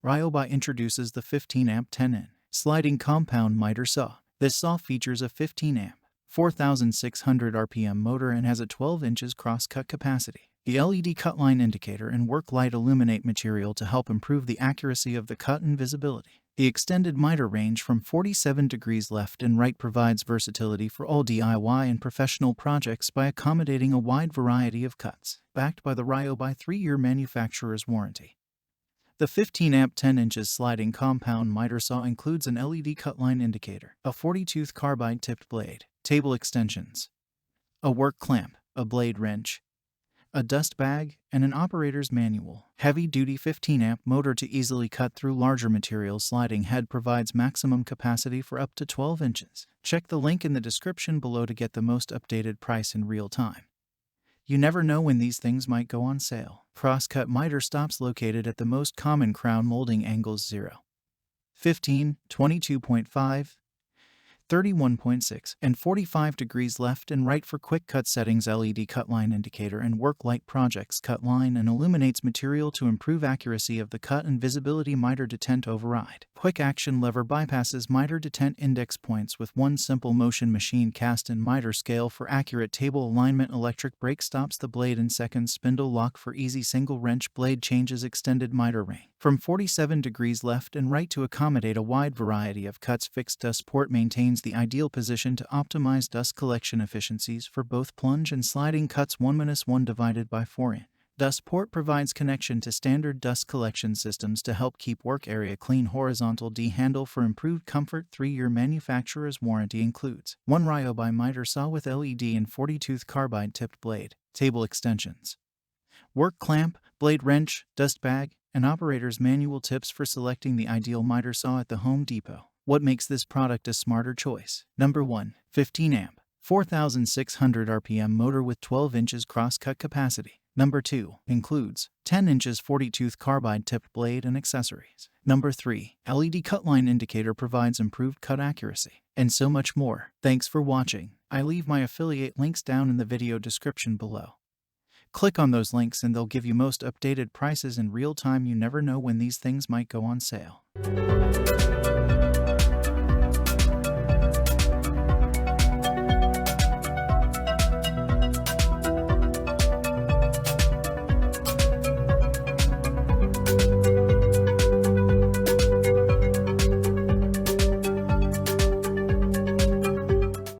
Ryobi introduces the 15-amp 10-in sliding compound miter saw. This saw features a 15-amp, 4,600 RPM motor and has a 12 inches cross-cut capacity. The LED Cutline indicator and Worklight illuminate material to help improve the accuracy of the cut and visibility. The extended mitre range from 47 degrees left and right provides versatility for all DIY and professional projects by accommodating a wide variety of cuts. Backed by the Ryobi 3-year manufacturer's warranty. The 15-amp 10 inches sliding compound miter saw includes an LED Cutline indicator, a 40-tooth carbide-tipped blade, table extensions, a work clamp, a blade wrench, a dust bag, and an operator's manual. Heavy-duty 15-amp motor to easily cut through larger materials. Sliding head provides maximum capacity for up to 12 inches. Check the link in the description below to get the most updated price in real time. You never know when these things might go on sale. Cross-cut miter stops located at the most common crown molding angles 0, 15, 22.5, 31.6, and 45 degrees left and right for quick cut settings. LED Cutline indicator and Worklight projects Cutline and illuminates material to improve accuracy of the cut and visibility. Mitre Detent Override. Quick action lever bypasses mitre detent index points with one simple motion. Machine cast and mitre scale for accurate table alignment. Electric brake stops the blade in seconds. Spindle lock for easy single wrench. Blade changes. Extended mitre ring from 47 degrees left and right to accommodate a wide variety of cuts. Fixed dust port maintains the ideal position to optimize dust collection efficiencies for both plunge and sliding cuts. 1-1 divided by 4 in. Dust port provides connection to standard dust collection systems to help keep work area clean. Horizontal D handle for improved comfort. 3-year manufacturer's warranty includes 1 Ryobi miter saw with LED and 40-tooth carbide-tipped blade, table extensions, work clamp, blade wrench, dust bag, and operator's manual. Tips for selecting the ideal miter saw at the Home Depot. What makes this product a smarter choice? Number 1. 15-amp, 4,600 RPM motor with 12 inches cross-cut capacity. Number 2. Includes 10 inches 40-tooth carbide-tipped blade and accessories. Number 3. LED Cutline indicator provides improved cut accuracy. And so much more. Thanks for watching. I leave my affiliate links down in the video description below. Click on those links and they'll give you most updated prices in real time. You never know when these things might go on sale.